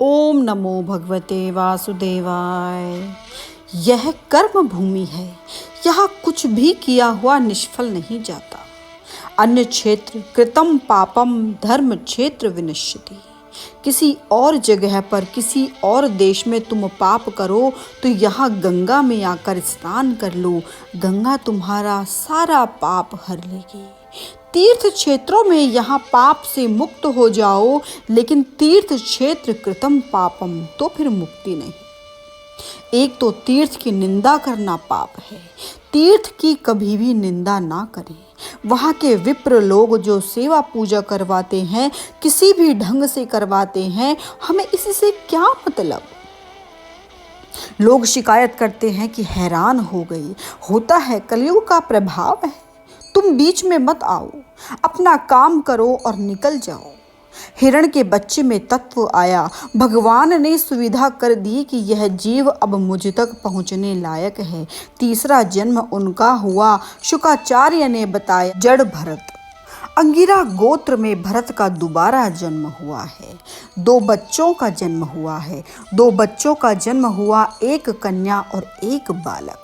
ओम नमो भगवते वासुदेवाय। यह कर्म भूमि है, यहाँ कुछ भी किया हुआ निष्फल नहीं जाता। अन्य क्षेत्र कृतम पापम धर्म क्षेत्र विनश्यति। किसी और जगह पर किसी और देश में तुम पाप करो तो यहाँ गंगा में आकर स्नान कर लो, गंगा तुम्हारा सारा पाप हर लेगी। तीर्थ क्षेत्रों में यहाँ पाप से मुक्त हो जाओ, लेकिन तीर्थ क्षेत्र कृतम पापम तो फिर मुक्ति नहीं। एक तो तीर्थ की निंदा करना पाप है, तीर्थ की कभी भी निंदा ना करें। वहाँ के विप्र लोग जो सेवा पूजा करवाते हैं, किसी भी ढंग से करवाते हैं, हमें इससे क्या मतलब। लोग शिकायत करते हैं कि हैरान हो गई, होता है कलयुग का प्रभाव है, तुम बीच में मत आओ, अपना काम करो और निकल जाओ। हिरण के बच्चे में तत्व आया, भगवान ने सुविधा कर दी कि यह जीव अब मुझ तक पहुंचने लायक है। तीसरा जन्म उनका हुआ, शुक्राचार्य ने बताया, जड़ भरत। अंगिरा गोत्र में भरत का दोबारा जन्म हुआ है। 2 बच्चों का जन्म हुआ है। 2 बच्चों का जन्म हुआ, एक कन्या और एक बालक।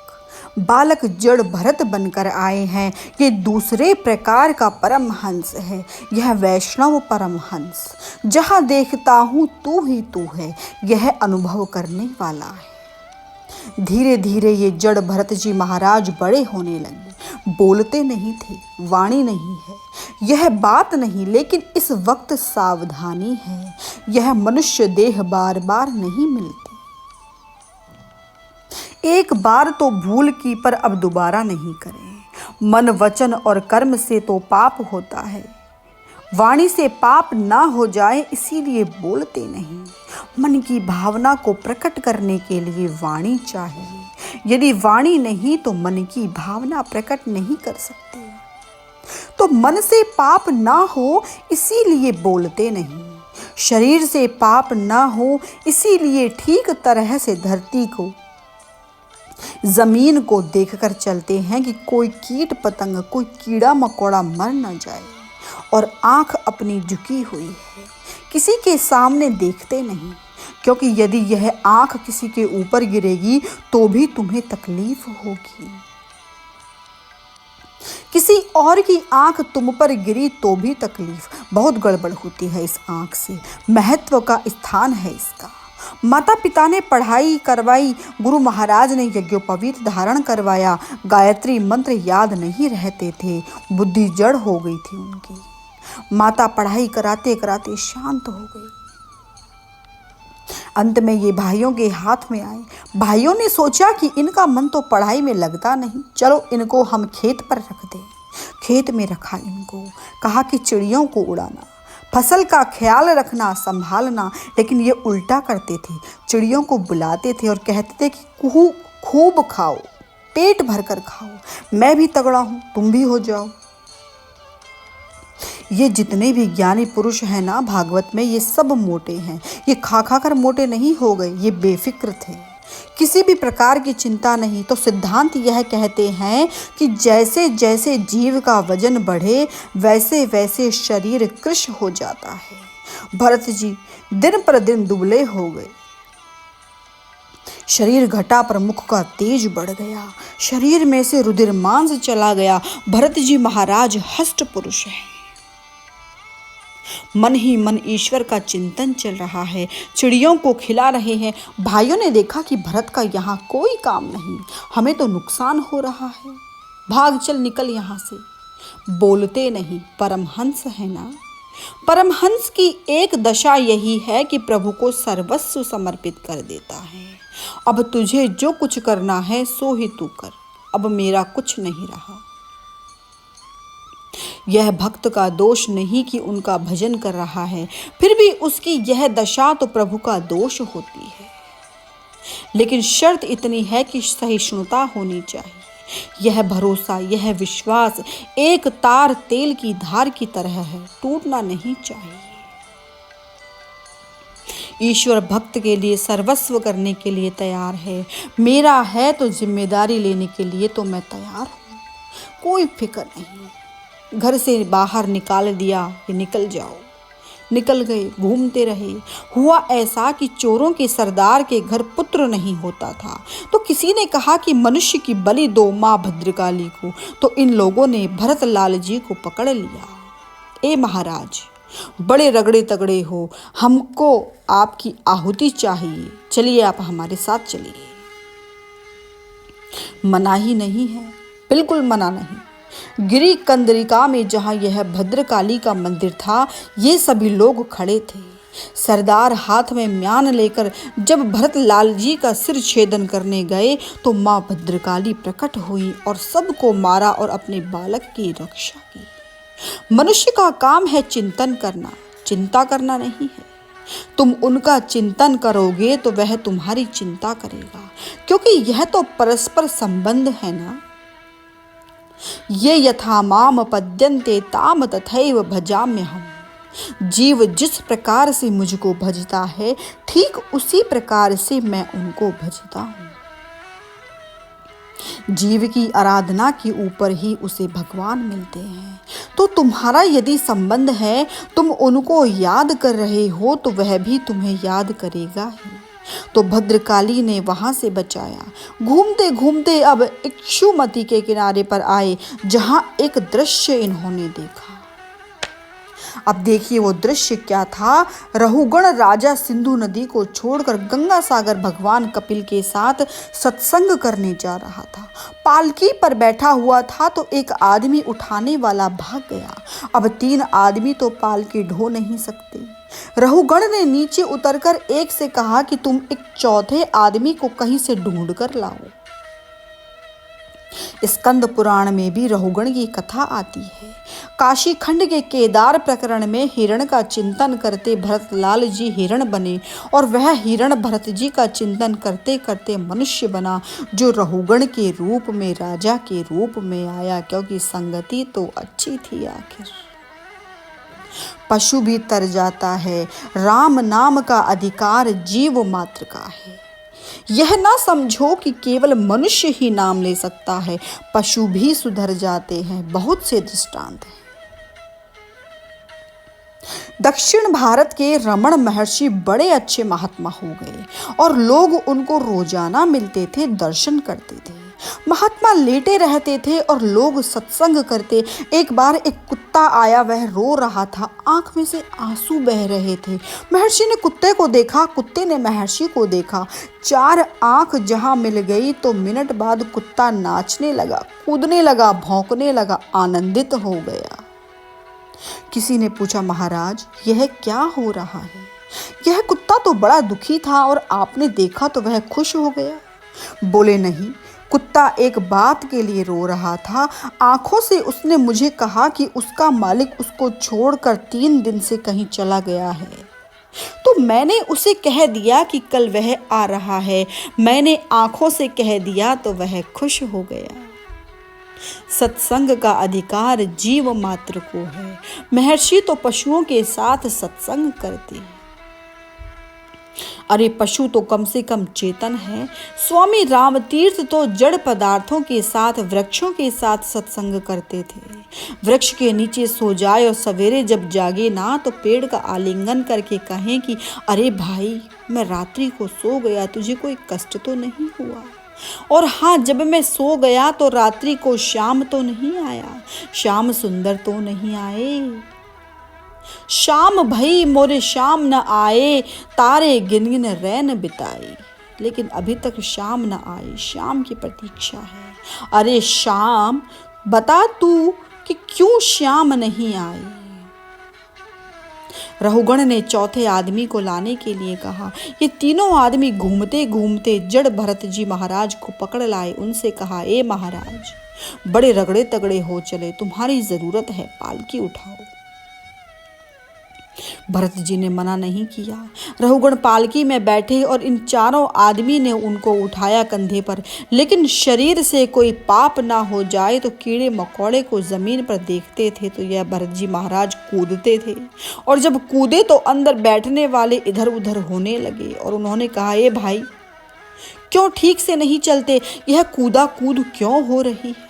बालक जड़ भरत बनकर आए हैं। ये दूसरे प्रकार का परमहंस है, यह वैष्णव परमहंस। जहाँ देखता हूँ तू ही तू है, यह अनुभव करने वाला है। धीरे धीरे ये जड़ भरत जी महाराज बड़े होने लगे। बोलते नहीं थे, वाणी नहीं है, यह बात नहीं, लेकिन इस वक्त सावधानी है। यह मनुष्य देह बार बार नहीं मिलती। एक बार तो भूल की, पर अब दोबारा नहीं करें। मन वचन और कर्म से तो पाप होता है, वाणी से पाप ना हो जाए इसीलिए बोलते नहीं। मन की भावना को प्रकट करने के लिए वाणी चाहिए। यदि वाणी नहीं तो मन की भावना प्रकट नहीं कर सकते। तो मन से पाप ना हो इसीलिए बोलते नहीं। शरीर से पाप ना हो इसीलिए ठीक तरह से धरती को, जमीन को देखकर चलते हैं कि कोई कीट पतंग, कोई कीड़ा मकोड़ा मर न जाए। और आंख अपनी झुकी हुई है, किसी के सामने देखते नहीं, क्योंकि यदि यह आंख किसी के ऊपर गिरेगी तो भी तुम्हें तकलीफ होगी। किसी और की आंख तुम पर गिरी तो भी तकलीफ। बहुत गड़बड़ होती है इस आंख से, महत्व का स्थान है इसका। माता पिता ने पढ़ाई करवाई, गुरु महाराज ने यज्ञोपवीत धारण करवाया, गायत्री मंत्र याद नहीं रहते थे, बुद्धि जड़ हो गई थी उनकी। माता पढ़ाई कराते कराते शांत हो गई। अंत में ये भाइयों के हाथ में आए। भाइयों ने सोचा कि इनका मन तो पढ़ाई में लगता नहीं, चलो इनको हम खेत पर रख दें। खेत में रखा इनको, कहा कि चिड़ियों को उड़ाना, फसल का ख्याल रखना, संभालना। लेकिन ये उल्टा करते थे, चिड़ियों को बुलाते थे और कहते थे कि खूब खाओ, पेट भरकर खाओ, मैं भी तगड़ा हूँ, तुम भी हो जाओ। ये जितने भी ज्ञानी पुरुष हैं ना भागवत में, ये सब मोटे हैं। ये खा खा कर मोटे नहीं हो गए, ये बेफिक्र थे, किसी भी प्रकार की चिंता नहीं। तो सिद्धांत यह कहते हैं कि जैसे जैसे जीव का वजन बढ़े वैसे वैसे शरीर कृश हो जाता है। भरत जी दिन पर दिन दुबले हो गए, शरीर घटा पर मुख का तेज बढ़ गया, शरीर में से रुधिर मांस चला गया। भरत जी महाराज हष्ट पुरुष हैं। मन ही मन ईश्वर का चिंतन चल रहा है, चिड़ियों को खिला रहे हैं। भाइयों ने देखा कि भरत का यहाँ कोई काम नहीं, हमें तो नुकसान हो रहा है, भाग चल, निकल यहाँ से। बोलते नहीं, परमहंस है ना। परमहंस की एक दशा यही है कि प्रभु को सर्वस्व समर्पित कर देता है। अब तुझे जो कुछ करना है सो ही तू कर, अब मेरा कुछ नहीं रहा। यह भक्त का दोष नहीं कि उनका भजन कर रहा है, फिर भी उसकी यह दशा तो प्रभु का दोष होती है। लेकिन शर्त इतनी है कि सहिष्णुता होनी चाहिए। यह भरोसा, यह विश्वास एक तार तेल की धार की तरह है, टूटना नहीं चाहिए। ईश्वर भक्त के लिए सर्वस्व करने के लिए तैयार है। मेरा है तो जिम्मेदारी लेने के लिए तो मैं तैयार हूँ, कोई फिक्र नहीं। घर से बाहर निकाल दिया कि निकल जाओ, निकल गए, घूमते रहे। हुआ ऐसा कि चोरों के सरदार के घर पुत्र नहीं होता था, तो किसी ने कहा कि मनुष्य की बलि दो माँ भद्रकाली को। तो इन लोगों ने भरतलाल जी को पकड़ लिया। ए महाराज, बड़े रगड़े तगड़े हो, हमको आपकी आहुति चाहिए, चलिए आप हमारे साथ चलिए। मना ही नहीं है, बिल्कुल मना नहीं। गिरी कंदरिका में जहां यह भद्रकाली का मंदिर था, ये सभी लोग खड़े थे। सरदार हाथ में म्यान लेकर जब भरतलाल जी का सिर छेदन करने गए तो मां भद्रकाली प्रकट हुई और सबको मारा और अपने बालक की रक्षा की। मनुष्य का काम है चिंतन करना, चिंता करना नहीं है। तुम उनका चिंतन करोगे तो वह तुम्हारी चिंता करेगा, क्योंकि यह तो परस्पर संबंध है ना। ये यथा माम पद्यन्ते ताम तथैव भजाम्यहम्। जीव जिस प्रकार से मुझको भजता है, ठीक उसी प्रकार से मैं उनको भजता हूँ। जीव की आराधना के ऊपर ही उसे भगवान मिलते हैं। तो तुम्हारा यदि संबंध है, तुम उनको याद कर रहे हो, तो वह भी तुम्हें याद करेगा ही। तो भद्रकाली ने वहां से बचाया। घूमते घूमते अब इक्षुमती के किनारे पर आए, जहां एक दृश्य इन्होंने देखा। अब देखिए वो दृश्य क्या था। रहुगण राजा सिंधु नदी को छोड़कर गंगा सागर भगवान कपिल के साथ सत्संग करने जा रहा था। पालकी पर बैठा हुआ था तो एक आदमी उठाने वाला भाग गया। अब 3 आदमी तो पालकी ढो नहीं सकते। रहुगण ने नीचे उतरकर एक से कहा कि तुम एक चौथे आदमी को कहीं से ढूंढ कर लाओ। स्कंद पुराण में भी रहुगण की कथा आती है। काशी खंड के केदार प्रकरण में हिरण का चिंतन करते भरतलाल जी हिरण बने, और वह हिरण भरत जी का चिंतन करते करते मनुष्य बना, जो रहुगण के रूप में, राजा के रूप में आया, क्योंकि संगति तो अच्छी थी। आखिर पशु भी तर जाता है, राम नाम का अधिकार जीव मात्र का है। यह ना समझो कि केवल मनुष्य ही नाम ले सकता है, पशु भी सुधर जाते हैं। बहुत से दृष्टांत हैं। दक्षिण भारत के रमण महर्षि बड़े अच्छे महात्मा हो गए और लोग उनको रोजाना मिलते थे, दर्शन करते थे। महात्मा लेटे रहते थे और लोग सत्संग करते। एक बार एक कुत्ता आया, वह रो रहा था, आंख में से आंसू बह रहे थे। महर्षि ने कुत्ते को देखा, कुत्ते ने महर्षि को देखा। 4 आंख जहां मिल गई तो मिनट बाद कुत्ता नाचने लगा, कूदने लगा, भौंकने लगा, आनंदित हो गया। किसी ने पूछा, महाराज यह क्या हो रहा है? यह कुत्ता तो बड़ा दुखी था और आपने देखा तो वह खुश हो गया। बोले, नहीं, कुत्ता एक बात के लिए रो रहा था। आंखों से उसने मुझे कहा कि उसका मालिक उसको छोड़कर 3 दिन से कहीं चला गया है, तो मैंने उसे कह दिया कि कल वह आ रहा है। मैंने आंखों से कह दिया तो वह खुश हो गया। सत्संग का अधिकार जीव मात्र को है। महर्षि तो पशुओं के साथ सत्संग करते हैं। अरे पशु तो कम से कम चेतन है। स्वामी रामतीर्थ तो जड़ पदार्थों के साथ, वृक्षों के साथ सत्संग करते थे। वृक्ष के नीचे सो जाए और सवेरे जब जागे ना तो पेड़ का आलिंगन करके कहें कि अरे भाई, मैं रात्रि को सो गया, तुझे कोई कष्ट तो नहीं हुआ? और हाँ, जब मैं सो गया तो रात्रि को श्याम तो नहीं आया, श्याम सुंदर तो नहीं आए। श्याम भई मोरे श्याम न आए, तारे गिन गिन रैन बिताई। लेकिन अभी तक श्याम न आए, श्याम की प्रतीक्षा है। अरे श्याम, बता तू कि क्यों श्याम नहीं आए? रहुगण ने चौथे आदमी को लाने के लिए कहा। ये तीनों आदमी घूमते घूमते जड़ भरत जी महाराज को पकड़ लाए। उनसे कहा, ए महाराज, बड़े रगड़े तगड़े हो चले, तुम्हारी जरूरत है, पालकी उठाओ। भरत जी ने मना नहीं किया। रहुगण पालकी में बैठे और इन 4 आदमी ने उनको उठाया कंधे पर। लेकिन शरीर से कोई पाप ना हो जाए तो कीड़े मकोड़े को जमीन पर देखते थे तो यह भरत जी महाराज कूदते थे, और जब कूदे तो अंदर बैठने वाले इधर उधर होने लगे। और उन्होंने कहा, ए भाई, क्यों ठीक से नहीं चलते? यह कूदा कूद क्यों हो रही है?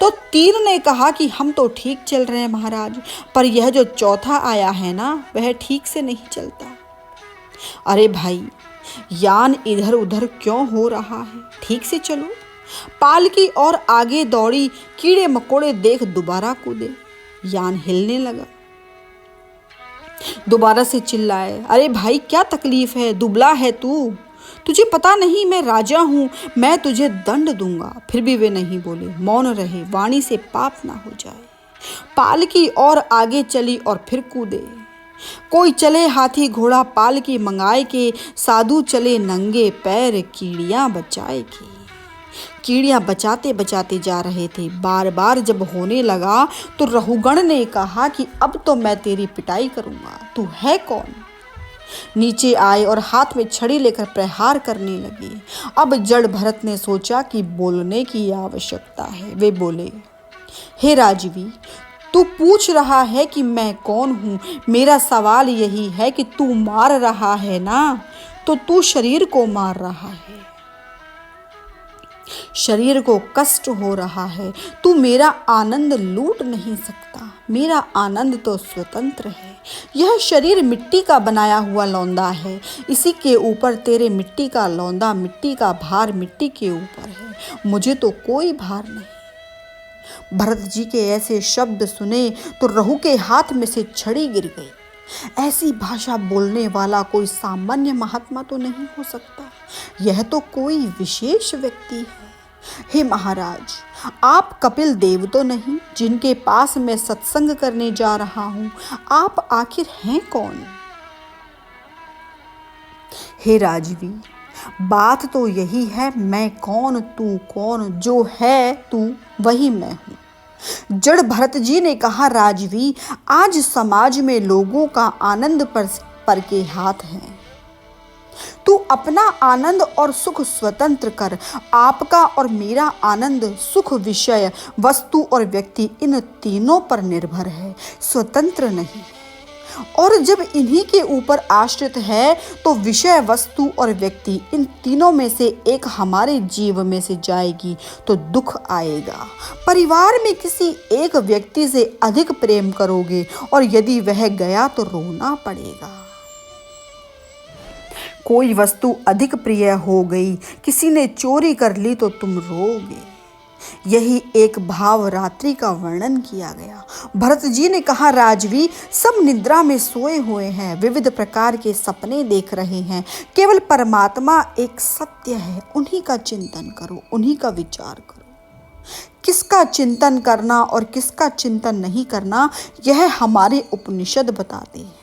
तो 3 ने कहा कि हम तो ठीक चल रहे हैं महाराज, पर यह जो चौथा आया है ना, वह ठीक से नहीं चलता। अरे भाई, यान इधर उधर क्यों हो रहा है, ठीक से चलो। पालकी और आगे दौड़ी, कीड़े मकोड़े देख दोबारा कूदे, यान हिलने लगा। दोबारा से चिल्लाए, अरे भाई क्या तकलीफ है, दुबला है तू, तुझे पता नहीं मैं राजा हूं, मैं तुझे दंड दूंगा। फिर भी वे नहीं बोले, मौन रहे, वाणी से पाप ना हो जाए। पालकी और आगे चली और फिर कूदे। कोई चले हाथी घोड़ा पालकी मंगाए के, साधु चले नंगे पैर कीड़ियां बचाए के। कीड़ियां बचाते बचाते जा रहे थे। बार बार जब होने लगा तो रहुगण ने कहा कि अब तो मैं तेरी पिटाई करूंगा, तू है कौन। नीचे आए और हाथ में छड़ी लेकर प्रहार करने लगे। अब जड़ भरत ने सोचा कि बोलने की आवश्यकता है। वे बोले, हे राजवी, तू पूछ रहा है कि मैं कौन हूं, मेरा सवाल यही है कि तू मार रहा है ना, तो तू शरीर को मार रहा है, शरीर को कष्ट हो रहा है। तू मेरा आनंद लूट नहीं सकता, मेरा आनंद तो स्वतंत्र है। यह शरीर मिट्टी का बनाया हुआ लौंदा है, इसी के ऊपर तेरे मिट्टी का लौंदा, मिट्टी का भार मिट्टी के ऊपर है, मुझे तो कोई भार नहीं। भरत जी के ऐसे शब्द सुने तो रहु के हाथ में से छड़ी गिर गई। ऐसी भाषा बोलने वाला कोई सामान्य महात्मा तो नहीं हो सकता, यह तो कोई विशेष व्यक्ति है। हे महाराज, आप कपिल देव तो नहीं जिनके पास मैं सत्संग करने जा रहा हूं, आप आखिर हैं कौन। हे राजवी, बात तो यही है, मैं कौन तू कौन, जो है तू वही मैं हूं। जड़ भरत जी ने कहा, राजवी, आज समाज में लोगों का आनंद पर के हाथ हैं। तू अपना आनंद और सुख स्वतंत्र कर। आपका और मेरा आनंद, सुख, विषय, वस्तु और व्यक्ति, इन तीनों पर निर्भर है, स्वतंत्र नहीं। और जब इन्हीं के ऊपर आश्रित है तो विषय, वस्तु और व्यक्ति, इन तीनों में से एक हमारे जीव में से जाएगी तो दुख आएगा। परिवार में किसी एक व्यक्ति से अधिक प्रेम करोगे और यदि वह गया तो रोना पड़ेगा। कोई वस्तु अधिक प्रिय हो गई, किसी ने चोरी कर ली तो तुम रोगे। यही एक भाव रात्रि का वर्णन किया गया। भरत जी ने कहा, राजवी, सब निद्रा में सोए हुए हैं, विविध प्रकार के सपने देख रहे हैं, केवल परमात्मा एक सत्य है, उन्हीं का चिंतन करो, उन्हीं का विचार करो। किसका चिंतन करना और किसका चिंतन नहीं करना, यह हमारे उपनिषद बताते हैं।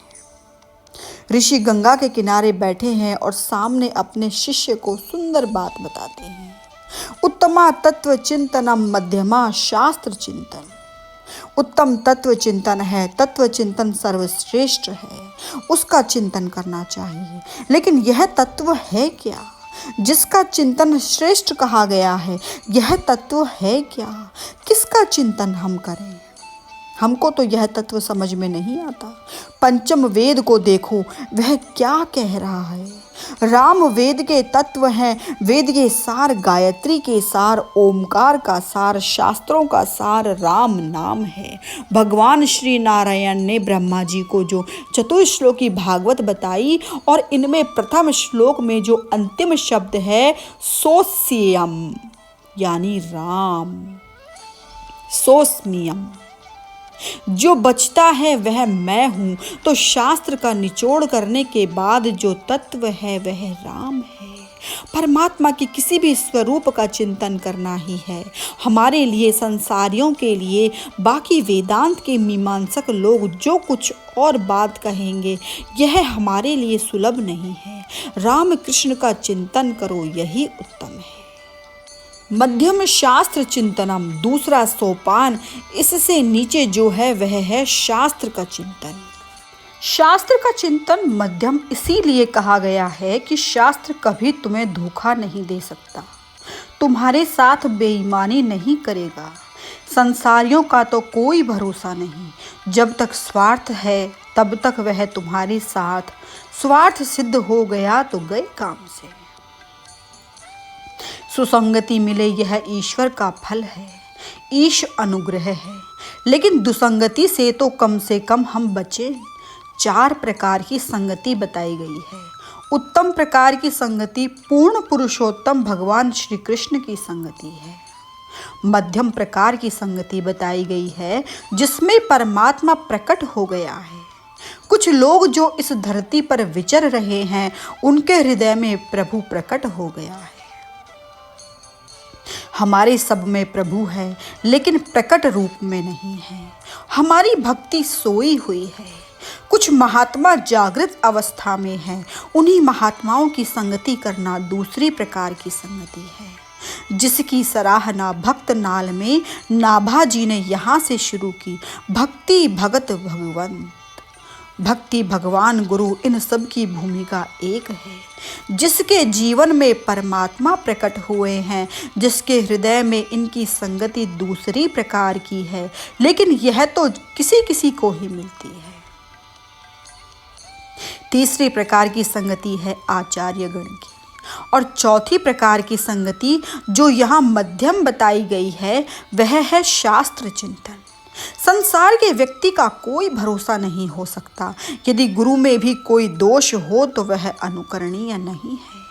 ऋषि गंगा के किनारे बैठे हैं और सामने अपने शिष्य को सुंदर बात बताते हैं। उत्तमा तत्व चिंतनम मध्यमा शास्त्र चिंतन। उत्तम तत्व चिंतन है, तत्व चिंतन सर्वश्रेष्ठ है, उसका चिंतन करना चाहिए। लेकिन यह तत्व है क्या जिसका चिंतन श्रेष्ठ कहा गया है, यह तत्व है क्या, किसका चिंतन हम करें। हमको तो यह तत्व समझ में नहीं आता। पंचम वेद को देखो, वह क्या कह रहा है। राम वेद के तत्व हैं, वेद के सार, गायत्री के सार, ओमकार का सार, शास्त्रों का सार राम नाम है। भगवान श्री नारायण ने ब्रह्मा जी को जो चतुश्लोकी भागवत बताई और इनमें प्रथम श्लोक में जो अंतिम शब्द है सोस्यम, यानी राम, सोस्मियम, जो बचता है वह मैं हूं, तो शास्त्र का निचोड़ करने के बाद जो तत्व है वह राम है। परमात्मा के किसी भी स्वरूप का चिंतन करना ही है हमारे लिए, संसारियों के लिए। बाकी वेदांत के मीमांसक लोग जो कुछ और बात कहेंगे, यह हमारे लिए सुलभ नहीं है। राम कृष्ण का चिंतन करो, यही उत्तम है। मध्यम शास्त्र चिंतनम, दूसरा सोपान, इससे नीचे जो है वह है शास्त्र का चिंतन। शास्त्र का चिंतन मध्यम इसीलिए कहा गया है कि शास्त्र कभी तुम्हें धोखा नहीं दे सकता, तुम्हारे साथ बेईमानी नहीं करेगा। संसारियों का तो कोई भरोसा नहीं, जब तक स्वार्थ है तब तक वह तुम्हारे साथ, स्वार्थ सिद्ध हो गया तो गए काम से। सुसंगति मिले, यह ईश्वर का फल है। ईश अनुग्रह है, लेकिन दुसंगति से तो कम से कम हम बचें। 4 प्रकार की संगति बताई गई है। उत्तम प्रकार की संगति पूर्ण पुरुषोत्तम भगवान श्री कृष्ण की संगति है। मध्यम प्रकार की संगति बताई गई है जिसमें परमात्मा प्रकट हो गया है। कुछ लोग जो इस धरती पर विचर रहे हैं उनके हृदय में प्रभु प्रकट हो गया है। हमारे सब में प्रभु है, लेकिन प्रकट रूप में नहीं है। हमारी भक्ति सोई हुई है। कुछ महात्मा जागृत अवस्था में हैं। उन्हीं महात्माओं की संगति करना दूसरी प्रकार की संगति है, जिसकी सराहना भक्त नाल में नाभाजी ने यहाँ से शुरू की। भक्ति भगत भगवंत, भक्ति भगवान गुरु, इन सब की भूमिका एक है। जिसके जीवन में परमात्मा प्रकट हुए हैं, जिसके हृदय में इनकी संगति दूसरी प्रकार की है, लेकिन यह तो किसी किसी को ही मिलती है। तीसरी प्रकार की संगति है आचार्यगण की, और चौथी प्रकार की संगति जो यहाँ मध्यम बताई गई है वह है शास्त्र चिंतन। संसार के व्यक्ति का कोई भरोसा नहीं हो सकता। यदि गुरु में भी कोई दोष हो तो वह अनुकरणीय नहीं है।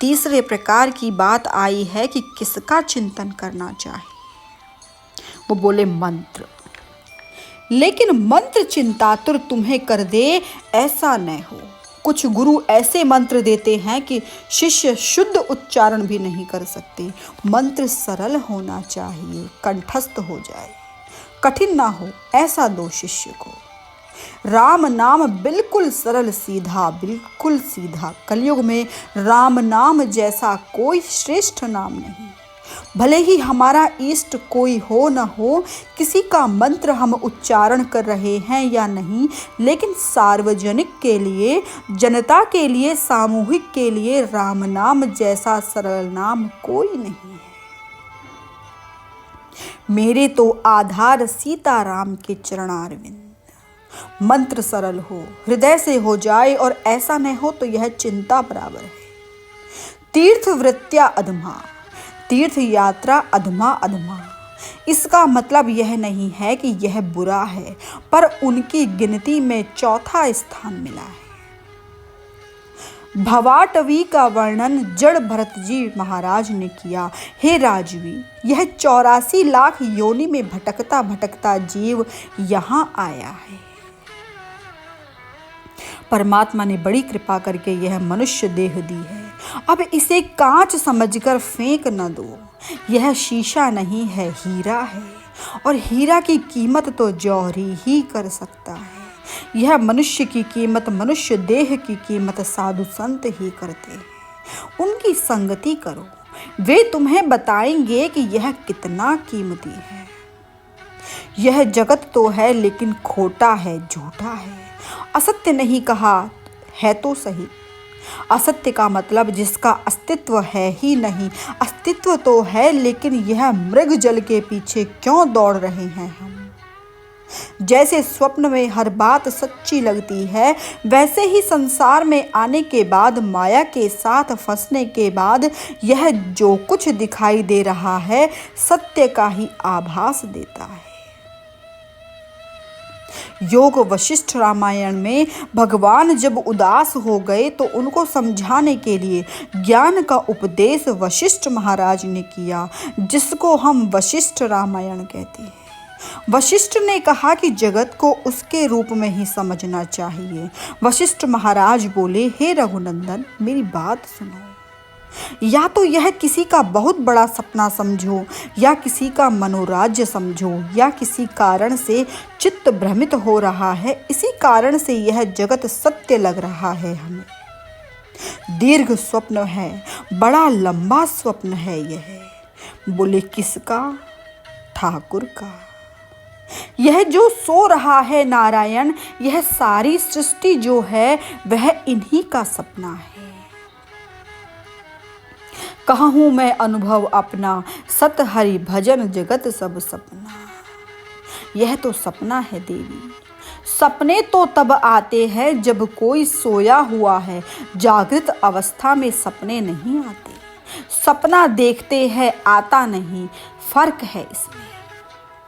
तीसरे प्रकार की बात आई है कि किसका चिंतन करना चाहिए। वो बोले मंत्र, लेकिन मंत्र चिंतातुर तुम्हें कर दे ऐसा न हो। कुछ गुरु ऐसे मंत्र देते हैं कि शिष्य शुद्ध उच्चारण भी नहीं कर सकते। मंत्र सरल होना चाहिए, कंठस्थ हो जाए, कठिन ना हो, ऐसा दो शिष्य को। राम नाम बिल्कुल सरल सीधा, बिल्कुल सीधा। कलयुग में राम नाम जैसा कोई श्रेष्ठ नाम नहीं। भले ही हमारा इष्ट कोई हो न हो, किसी का मंत्र हम उच्चारण कर रहे हैं या नहीं, लेकिन सार्वजनिक के लिए, जनता के लिए, सामूहिक के लिए राम नाम जैसा सरल नाम कोई नहीं है। मेरे तो आधार सीताराम के चरणारविंद। मंत्र सरल हो, हृदय से हो जाए, और ऐसा न हो तो यह चिंता बराबर है। तीर्थ वृत्त्या अधमा, तीर्थ यात्रा अधमा अधमा। इसका मतलब यह नहीं है कि यह बुरा है, पर उनकी गिनती में चौथा स्थान मिला है। भवाटवी का वर्णन जड़ भरत जी महाराज ने किया। हे राजवी, यह 84 लाख योनि में भटकता भटकता जीव यहाँ आया है। परमात्मा ने बड़ी कृपा करके यह मनुष्य देह दी है। अब इसे कांच समझकर फेंक न दो। यह शीशा नहीं है, हीरा है, और हीरा की कीमत तो जौहरी ही कर सकता है। यह मनुष्य की कीमत, मनुष्य देह की कीमत साधु संत ही करते हैं। उनकी संगति करो, वे तुम्हें बताएंगे कि यह कितना कीमती है। यह जगत तो है, लेकिन खोटा है, झूठा है। असत्य नहीं कहा है तो सही। असत्य का मतलब जिसका अस्तित्व है ही नहीं। अस्तित्व तो है, लेकिन यह मृग जल के पीछे क्यों दौड़ रहे हैं हम। जैसे स्वप्न में हर बात सच्ची लगती है, वैसे ही संसार में आने के बाद, माया के साथ फंसने के बाद, यह जो कुछ दिखाई दे रहा है सत्य का ही आभास देता है। योग वशिष्ठ रामायण में भगवान जब उदास हो गए तो उनको समझाने के लिए ज्ञान का उपदेश वशिष्ठ महाराज ने किया, जिसको हम वशिष्ठ रामायण कहते हैं। वशिष्ठ ने कहा कि जगत को उसके रूप में ही समझना चाहिए। वशिष्ठ महाराज बोले, हे रघुनंदन, मेरी बात सुनो। या तो यह किसी का बहुत बड़ा सपना समझो, या किसी का मनोराज्य समझो, या किसी कारण से चित्त भ्रमित हो रहा है, इसी कारण से यह जगत सत्य लग रहा है हमें। दीर्घ स्वप्न है, बड़ा लंबा स्वप्न है यह। बोले, किसका? ठाकुर का। यह जो सो रहा है नारायण, यह सारी सृष्टि जो है वह इन्हीं का सपना है। कहूँ मैं अनुभव अपना, सत हरि भजन जगत सब सपना। यह तो सपना है देवी। सपने तो तब आते हैं जब कोई सोया हुआ है। जागृत अवस्था में सपने नहीं आते। सपना देखते हैं आता नहीं, फर्क है इसमें।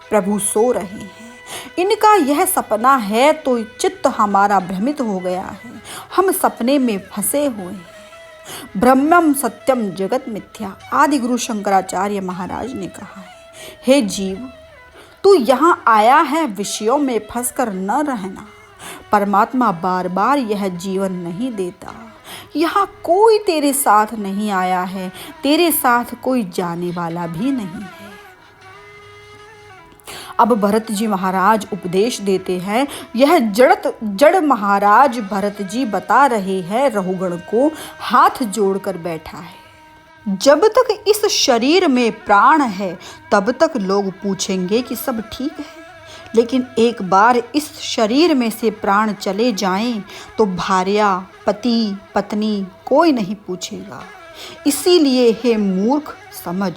प्रभु सो रहे हैं, इनका यह सपना है तो चित्त हमारा भ्रमित हो गया है, हम सपने में फंसे हुए हैं। ब्रह्मम सत्यम जगत मिथ्या, आदि गुरु शंकराचार्य महाराज ने कहा है। हे जीव, तू यहाँ आया है विषयों में फंसकर न रहना। परमात्मा बार बार यह जीवन नहीं देता। यहाँ कोई तेरे साथ नहीं आया है, तेरे साथ कोई जाने वाला भी नहीं है। अब भरत जी महाराज उपदेश देते हैं। यह जड़ महाराज भरत जी बता रहे हैं, रहुगण को हाथ जोड़कर बैठा है। जब तक इस शरीर में प्राण है तब तक लोग पूछेंगे कि सब ठीक है, लेकिन एक बार इस शरीर में से प्राण चले जाएं तो भार्या, पति, पत्नी कोई नहीं पूछेगा। इसीलिए हे मूर्ख समझ,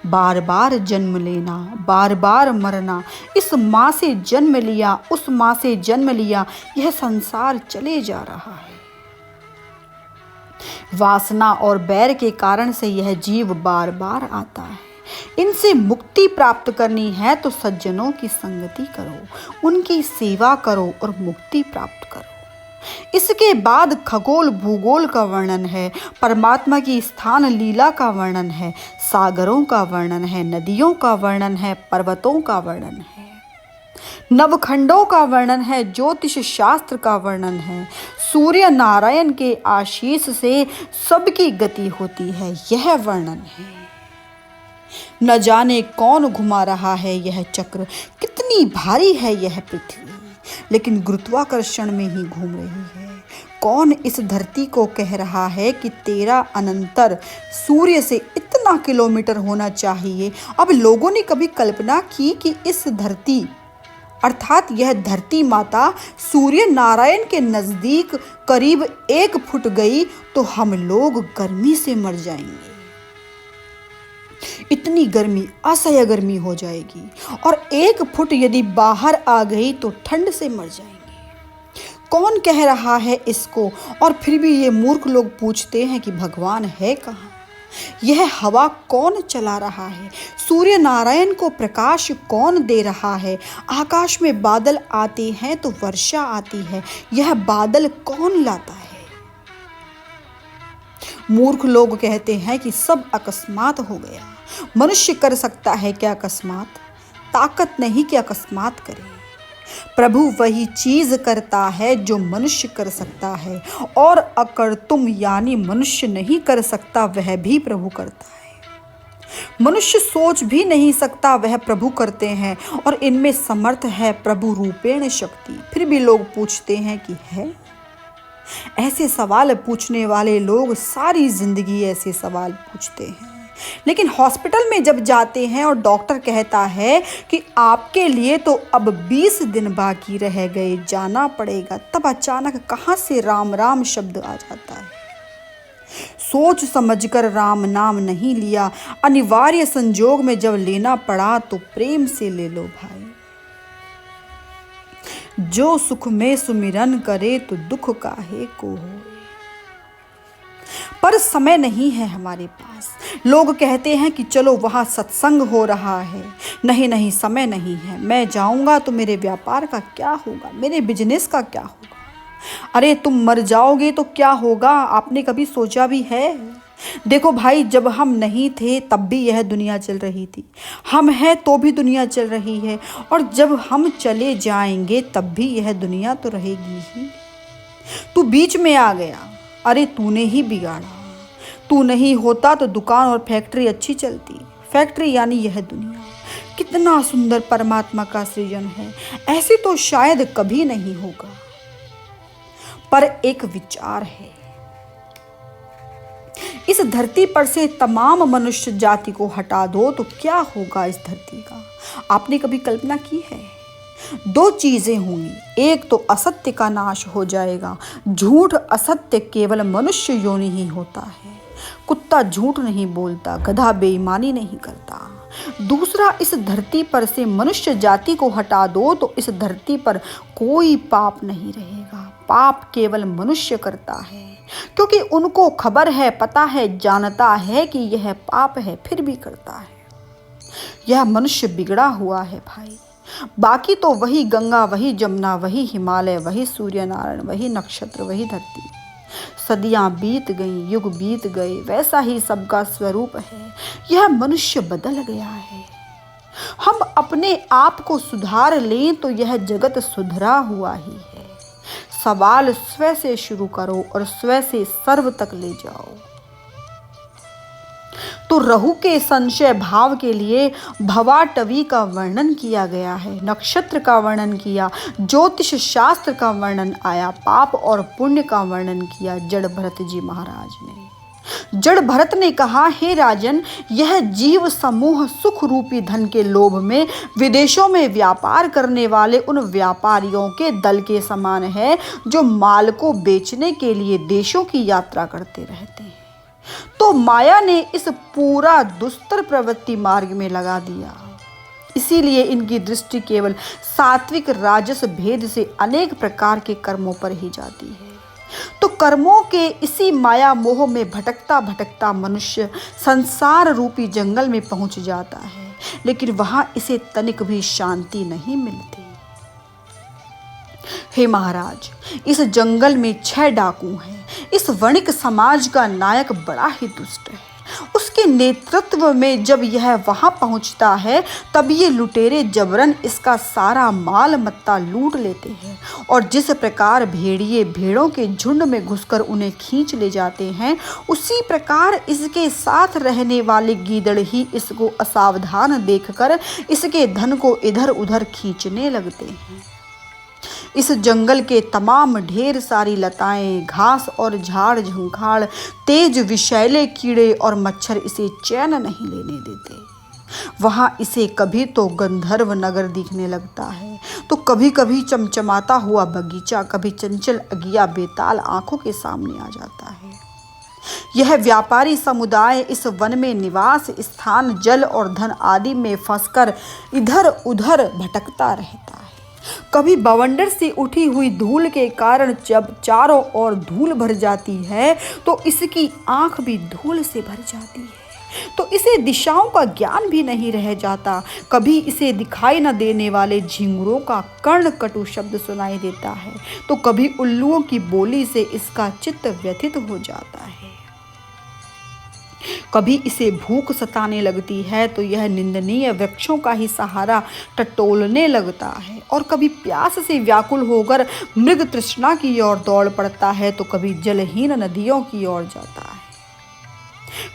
बार बार जन्म लेना, बार बार मरना, इस माँ से जन्म लिया, उस माँ से जन्म लिया, यह संसार चले जा रहा है। वासना और बैर के कारण से यह जीव बार बार आता है। इनसे मुक्ति प्राप्त करनी है तो सज्जनों की संगति करो, उनकी सेवा करो और मुक्ति प्राप्त करो। इसके बाद खगोल भूगोल का वर्णन है, परमात्मा की स्थान लीला का वर्णन है, सागरों का वर्णन है, नदियों का वर्णन है, पर्वतों का वर्णन है, नवखंडों का वर्णन है, ज्योतिष शास्त्र का वर्णन है। सूर्य नारायण के आशीष से सबकी गति होती है, यह वर्णन है। न जाने कौन घुमा रहा है यह चक्र, कितनी भारी है यह पृथ्वी, लेकिन गुरुत्वाकर्षण में ही घूम रही है। कौन इस धरती को कह रहा है कि तेरा अनंतर सूर्य से इतना किलोमीटर होना चाहिए। अब लोगों ने कभी कल्पना की कि इस धरती अर्थात यह धरती माता सूर्य नारायण के नजदीक करीब 1 फुट गई तो हम लोग गर्मी से मर जाएंगे। इतनी गर्मी, असह्य गर्मी हो जाएगी, और 1 फुट यदि बाहर आ गई तो ठंड से मर जाएंगे। कौन कह रहा है इसको? और फिर भी ये मूर्ख लोग पूछते हैं कि भगवान है कहाँ? यह हवा कौन चला रहा है? सूर्य नारायण को प्रकाश कौन दे रहा है? आकाश में बादल आते हैं तो वर्षा आती है, यह बादल कौन लाता है? मूर्ख लोग कहते हैं कि सब अकस्मात हो गया। मनुष्य कर सकता है क्या अकस्मात? ताकत नहीं कि अकस्मात करे। प्रभु वही चीज करता है जो मनुष्य कर सकता है, और अकर तुम यानी मनुष्य नहीं कर सकता वह भी प्रभु करता है। मनुष्य सोच भी नहीं सकता वह प्रभु करते हैं, और इनमें समर्थ है प्रभु रूपेण शक्ति। फिर भी लोग पूछते हैं कि है? ऐसे सवाल पूछने वाले लोग सारी जिंदगी ऐसे सवाल पूछते हैं, लेकिन हॉस्पिटल में जब जाते हैं और डॉक्टर कहता है कि आपके लिए तो अब 20 दिन बाकी रह गए, जाना पड़ेगा, तब अचानक कहाँ से राम राम शब्द आ जाता है। सोच समझकर राम नाम नहीं लिया, अनिवार्य संजोग में जब लेना पड़ा तो प्रेम से ले लो भाई। जो सुख में सुमिरन करे तो दुख काहे को हो। पर समय नहीं है हमारे पास। लोग कहते हैं कि चलो वहाँ सत्संग हो रहा है। नहीं नहीं, समय नहीं है। मैं जाऊंगा तो मेरे व्यापार का क्या होगा, मेरे बिजनेस का क्या होगा? अरे तुम मर जाओगे तो क्या होगा? आपने कभी सोचा भी है? देखो भाई, जब हम नहीं थे तब भी यह दुनिया चल रही थी, हम हैं तो भी दुनिया चल रही है, और जब हम चले जाएंगे तब भी यह दुनिया तो रहेगी ही। तू बीच में आ गया, अरे तूने ही बिगाड़ा। तू नहीं होता तो दुकान और फैक्ट्री अच्छी चलती। फैक्ट्री यानी यह दुनिया। कितना सुंदर परमात्मा का सृजन है, ऐसे तो शायद कभी नहीं होगा। पर एक विचार है, इस धरती पर से तमाम मनुष्य जाति को हटा दो तो क्या होगा इस धरती का? आपने कभी कल्पना की है? 2 चीजें होंगी। एक तो असत्य का नाश हो जाएगा। झूठ असत्य केवल मनुष्य योनि ही होता है। कुत्ता झूठ नहीं बोलता, गधा बेईमानी नहीं करता। दूसरा, इस धरती पर से मनुष्य जाति को हटा दो तो इस धरती पर कोई पाप नहीं रहेगा। पाप केवल मनुष्य करता है। क्योंकि उनको खबर है, पता है, जानता है कि यह पाप है, फिर भी करता है। यह मनुष्य बिगड़ा हुआ है भाई। बाकी तो वही गंगा, वही जमुना, वही हिमालय, वही सूर्य नारायण, वही नक्षत्र, वही धरती। सदियां बीत गईं, युग बीत गए, वैसा ही सबका स्वरूप है। यह मनुष्य बदल गया है। हम अपने आप को सुधार लें तो यह जगत सुधरा हुआ ही है। सवाल स्वयं से शुरू करो और स्वयं से सर्व तक ले जाओ। तो रहु के संशय भाव के लिए भवाटवी का वर्णन किया गया है, नक्षत्र का वर्णन किया, ज्योतिष शास्त्र का वर्णन आया, पाप और पुण्य का वर्णन किया जड़ भरत जी महाराज ने। जड़ भरत ने कहा, हे राजन, यह जीव समूह सुख रूपी धन के लोभ में विदेशों में व्यापार करने वाले उन व्यापारियों के दल के समान है जो माल को बेचने के लिए देशों की यात्रा करते रहते हैं। तो माया ने इस पूरा दुस्तर प्रवृत्ति मार्ग में लगा दिया। इसीलिए इनकी दृष्टि केवल सात्विक राजस भेद से अनेक प्रकार के कर्मों पर ही जाती है। तो कर्मों के इसी माया मोह में भटकता भटकता मनुष्य संसार रूपी जंगल में पहुंच जाता है, लेकिन वहां इसे तनिक भी शांति नहीं मिलती। हे महाराज, इस जंगल में 6 डाकू हैं। इस वणिक समाज का नायक बड़ा ही दुष्ट है। उसके नेतृत्व में जब यह वहां पहुंचता है तब ये लुटेरे जबरन इसका सारा माल मत्ता लूट लेते हैं, और जिस प्रकार भेड़िए भेड़ों के झुंड में घुसकर उन्हें खींच ले जाते हैं, उसी प्रकार इसके साथ रहने वाले गीदड़ ही इसको असावधान देखकर इसके धन को इधर उधर खींचने लगते हैं। इस जंगल के तमाम ढेर सारी लताएं, घास और झाड़ झंखाड़, तेज विषैले कीड़े और मच्छर इसे चैन नहीं लेने देते। वहां इसे कभी तो गंधर्व नगर दिखने लगता है, तो कभी कभी चमचमाता हुआ बगीचा, कभी चंचल अगिया बेताल आंखों के सामने आ जाता है। यह व्यापारी समुदाय इस वन में निवास स्थान, जल और धन आदि में फंसकर इधर उधर भटकता रहता है। कभी बवंडर से उठी हुई धूल के कारण जब चारों ओर धूल भर जाती है तो इसकी आंख भी धूल से भर जाती है, तो इसे दिशाओं का ज्ञान भी नहीं रह जाता। कभी इसे दिखाई न देने वाले झिंगुरों का कर्ण कटु शब्द सुनाई देता है, तो कभी उल्लुओं की बोली से इसका चित्त व्यथित हो जाता है। कभी इसे भूख सताने लगती है तो यह निंदनीय वृक्षों का ही सहारा टटोलने लगता है, और कभी प्यास से व्याकुल होकर मृग तृष्णा की ओर दौड़ पड़ता है, तो कभी जलहीन नदियों की ओर जाता है।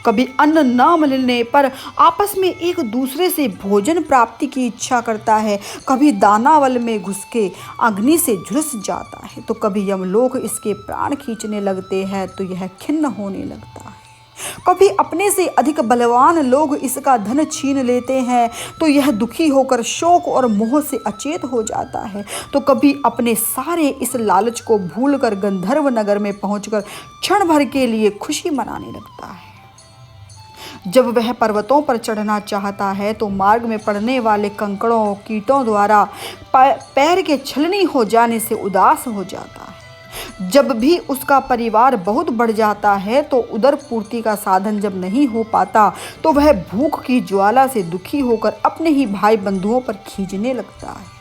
कभी अन्न न मिलने पर आपस में एक दूसरे से भोजन प्राप्ति की इच्छा करता है, कभी दानावल में घुस के अग्नि से झुलस जाता है, तो कभी यमलोक इसके प्राण खींचने लगते हैं तो यह खिन्न होने लगता है। कभी अपने से अधिक बलवान लोग इसका धन छीन लेते हैं तो यह दुखी होकर शोक और मोह से अचेत हो जाता है, तो कभी अपने सारे इस लालच को भूलकर गंधर्व नगर में पहुंचकर क्षण भर के लिए खुशी मनाने लगता है। जब वह पर्वतों पर चढ़ना चाहता है तो मार्ग में पड़ने वाले कंकड़ों कीटों द्वारा पैर के छलनी हो जाने से उदास हो जाता है। जब भी उसका परिवार बहुत बढ़ जाता है तो उदर पूर्ति का साधन जब नहीं हो पाता तो वह भूख की ज्वाला से दुखी होकर अपने ही भाई बंधुओं पर खींचने लगता है।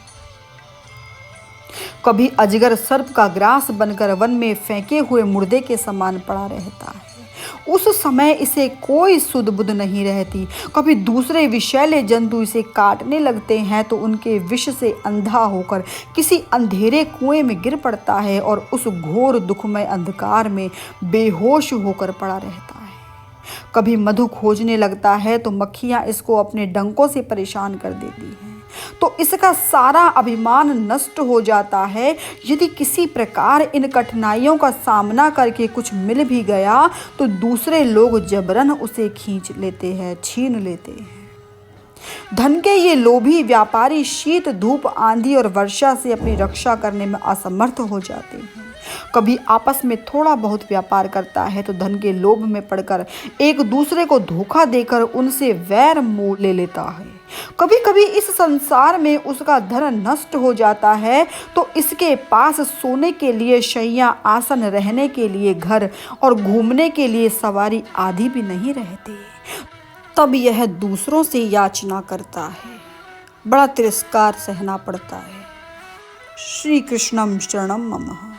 कभी अजगर सर्प का ग्रास बनकर वन में फेंके हुए मुर्दे के समान पड़ा रहता है, उस समय इसे कोई सुध बुध नहीं रहती। कभी दूसरे विषैले जंतु इसे काटने लगते हैं तो उनके विष से अंधा होकर किसी अंधेरे कुएं में गिर पड़ता है और उस घोर दुखमय अंधकार में बेहोश होकर पड़ा रहता है। कभी मधु खोजने लगता है तो मक्खियां इसको अपने डंकों से परेशान कर देती हैं, तो इसका सारा अभिमान नष्ट हो जाता है। यदि किसी प्रकार इन कठिनाइयों का सामना करके कुछ मिल भी गया तो दूसरे लोग जबरन उसे खींच लेते हैं, छीन लेते हैं। धन के ये लोभी व्यापारी शीत धूप आंधी और वर्षा से अपनी रक्षा करने में असमर्थ हो जाते हैं। कभी आपस में थोड़ा बहुत व्यापार करता है तो धन के लोभ में पड़कर एक दूसरे को धोखा देकर उनसे वैर मोल ले लेता है। कभी कभी इस संसार में उसका धन नष्ट हो जाता है तो इसके पास सोने के लिए शैया, आसन, रहने के लिए घर और घूमने के लिए सवारी आदि भी नहीं रहती। तब यह दूसरों से याचना करता है, बड़ा तिरस्कार सहना पड़ता है। श्री कृष्णम शरणम मम।